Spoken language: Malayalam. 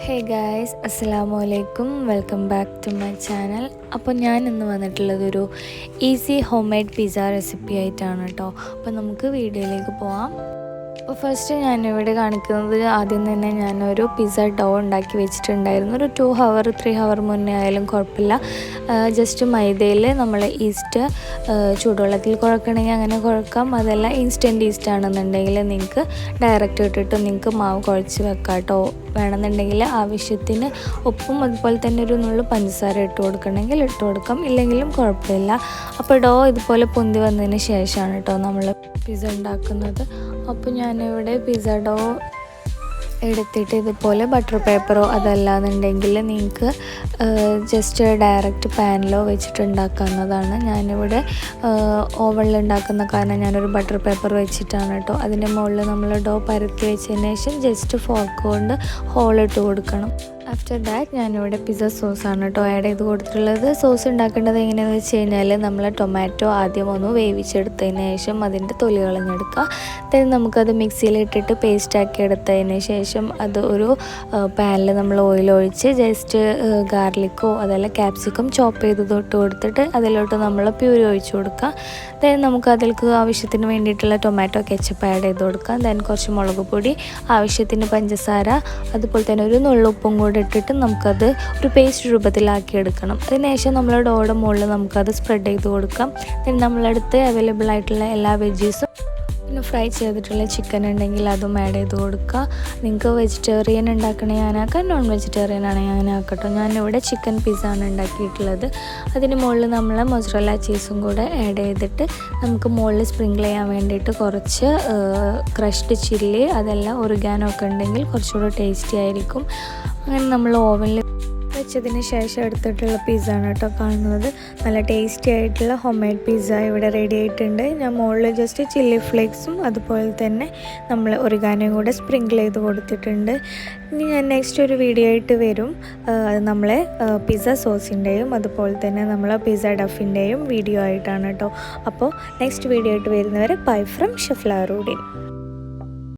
ഹേ ഗായ്സ്, അസ്സലാമു അലൈക്കും. Welcome back to my channel. അപ്പോൾ ഞാൻ ഇന്ന് വന്നിട്ടുള്ളതൊരു easy home made pizza recipe ആയിട്ടാണ് കേട്ടോ. അപ്പോൾ നമുക്ക് വീഡിയോയിലേക്ക് പോവാം. അപ്പോൾ ഫസ്റ്റ് ഞാനിവിടെ കാണിക്കുന്നത് ആദ്യം തന്നെ ഞാനൊരു പിസ്സ ഡോ ഉണ്ടാക്കി വെച്ചിട്ടുണ്ടായിരുന്നു. ഒരു 2 hour 3 hour മുന്നേ ആയാലും കുഴപ്പമില്ല. ജസ്റ്റ് മൈദയിൽ നമ്മൾ ഈസ്റ്റ് ചൂടുവെള്ളത്തിൽ കുഴക്കണമെങ്കിൽ അങ്ങനെ കുഴക്കാം. അതല്ല ഇൻസ്റ്റൻറ്റ് ഈസ്റ്റ് ആണെന്നുണ്ടെങ്കിൽ നിങ്ങൾക്ക് ഡയറക്റ്റ് ഇട്ടിട്ട് നിങ്ങൾക്ക് മാവ് കുഴച്ച് വെക്കാം കേട്ടോ. വേണമെന്നുണ്ടെങ്കിൽ ആവശ്യത്തിന് ഉപ്പും അതുപോലെ തന്നെ ഒരു നുള്ളു പഞ്ചസാര ഇട്ട് കൊടുക്കണമെങ്കിൽ ഇട്ട് കൊടുക്കാം, ഇല്ലെങ്കിലും കുഴപ്പമില്ല. അപ്പോൾ ഡോ ഇതുപോലെ പൊന്തി വന്നതിന് ശേഷമാണ് കേട്ടോ നമ്മൾ പിസ്സ ഉണ്ടാക്കുന്നത്. അപ്പോൾ ഞാനിവിടെ പിസ്സ ഡോ എടുത്തിട്ട് ഇതുപോലെ ബട്ടർ പേപ്പറോ അതല്ലാന്നുണ്ടെങ്കിൽ നിങ്ങൾക്ക് ജസ്റ്റ് ഡയറക്റ്റ് പാനിലോ വെച്ചിട്ട് ഉണ്ടാക്കാവുന്നതാണ്. ഞാനിവിടെ ഓവനിൽ ഉണ്ടാക്കുന്ന കാരണം ഞാനൊരു ബട്ടർ പേപ്പർ വെച്ചിട്ടാണ് കേട്ടോ. അതിൻ്റെ മുകളിൽ നമ്മൾ ഡോ പരത്തി വെച്ചതിന് ശേഷം ജസ്റ്റ് ഫോർക്ക് കൊണ്ട് ഹോളിട്ട് കൊടുക്കണം. ആഫ്റ്റർ ദാറ്റ് ഞാനിവിടെ പിസ്സ സോസാണ് കേട്ടോ ആഡ് ചെയ്ത് കൊടുത്തിട്ടുള്ളത്. സോസ് ഉണ്ടാക്കേണ്ടത് എങ്ങനെയാണെന്ന് വെച്ച് കഴിഞ്ഞാൽ നമ്മൾ ടൊമാറ്റോ ആദ്യം ഒന്ന് വേവിച്ചെടുത്തതിന് ശേഷം അതിൻ്റെ തൊലി കളഞ്ഞെടുക്കുക. then നമുക്കത് മിക്സിയിലിട്ടിട്ട് പേസ്റ്റാക്കി എടുത്തതിന് ശേഷം അത് ഒരു പാനിൽ നമ്മൾ ഓയിൽ ഒഴിച്ച് ജസ്റ്റ് ഗാർലിക്കോ അതല്ല ക്യാപ്സിക്കം ചോപ്പ് ചെയ്ത് തൊട്ട് കൊടുത്തിട്ട് അതിലോട്ട് നമ്മൾ പ്യൂരി ഒഴിച്ച് കൊടുക്കുക. then നമുക്ക് അതിലേക്ക് ആവശ്യത്തിന് വേണ്ടിയിട്ടുള്ള ടൊമാറ്റോ കെച്ചപ്പ് ആഡ് ചെയ്ത് കൊടുക്കാം. then കുറച്ച് മുളക് പൊടി, ആവശ്യത്തിന് പഞ്ചസാര, അതുപോലെ തന്നെ ഒരു നുള്ളുപ്പും കൂടി ഇട്ടിട്ട് നമുക്കത് ഒരു പേസ്റ്റ് രൂപത്തിലാക്കി എടുക്കണം. അതിനുശേഷം നമ്മൾ ഡോയുടെ മുകളിൽ നമുക്കത് സ്പ്രെഡ് ചെയ്ത് കൊടുക്കാം. then നമ്മളടുത്ത് അവൈലബിൾ ആയിട്ടുള്ള എല്ലാ വെജീസും പിന്നെ ഫ്രൈ ചെയ്തിട്ടുള്ള ചിക്കൻ ഉണ്ടെങ്കിൽ അതും ആഡ് ചെയ്ത് കൊടുക്കുക. നിങ്ങൾക്ക് വെജിറ്റേറിയൻ ഉണ്ടാക്കണമെങ്കിൽ ഞാനാക്കാം, നോൺ വെജിറ്റേറിയൻ ആണെങ്കിൽ അങ്ങനെ ആക്കട്ടോ. ഞാനിവിടെ ചിക്കൻ പിസ്സ ആണ് ഉണ്ടാക്കിയിട്ടുള്ളത്. അതിന് മുകളിൽ നമ്മൾ മൊസറല്ല ചീസും കൂടെ ആഡ് ചെയ്തിട്ട് നമുക്ക് മുകളിൽ സ്പ്രിങ്കിൾ ചെയ്യാൻ വേണ്ടിയിട്ട് കുറച്ച് ക്രഷ്ഡ് ചില്ലി അതെല്ലാം ഒറിഗാനോ ഒക്കെ ഉണ്ടെങ്കിൽ കുറച്ചുകൂടെ ടേസ്റ്റി ആയിരിക്കും. അങ്ങനെ നമ്മൾ ഓവനിൽ വെച്ചതിന് ശേഷം എടുത്തിട്ടുള്ള പിസ്സ ആണ് കേട്ടോ കാണുന്നത്. നല്ല ടേസ്റ്റി ആയിട്ടുള്ള ഹോം മെയ്ഡ് പിസ്സ ഇവിടെ റെഡി ആയിട്ടുണ്ട്. ഞാൻ മുകളിൽ ജസ്റ്റ് ചില്ലി ഫ്ലേക്സും അതുപോലെ തന്നെ നമ്മൾ ഒറിഗാനോയും കൂടെ സ്പ്രിങ്കിൾ ചെയ്ത് കൊടുത്തിട്ടുണ്ട്. ഇനി ഞാൻ നെക്സ്റ്റ് ഒരു വീഡിയോ ആയിട്ട് വരും. അത് നമ്മളെ പിസ്സ സോസിൻ്റെയും അതുപോലെ തന്നെ നമ്മളെ പിസ്സ ഡഫിൻ്റെയും വീഡിയോ ആയിട്ടാണ് കേട്ടോ. അപ്പോൾ നെക്സ്റ്റ് വീഡിയോ ആയിട്ട് വരുന്നവരെ ബൈ ഫ്രം ഷെഫ് ലാറൂഡിൻ.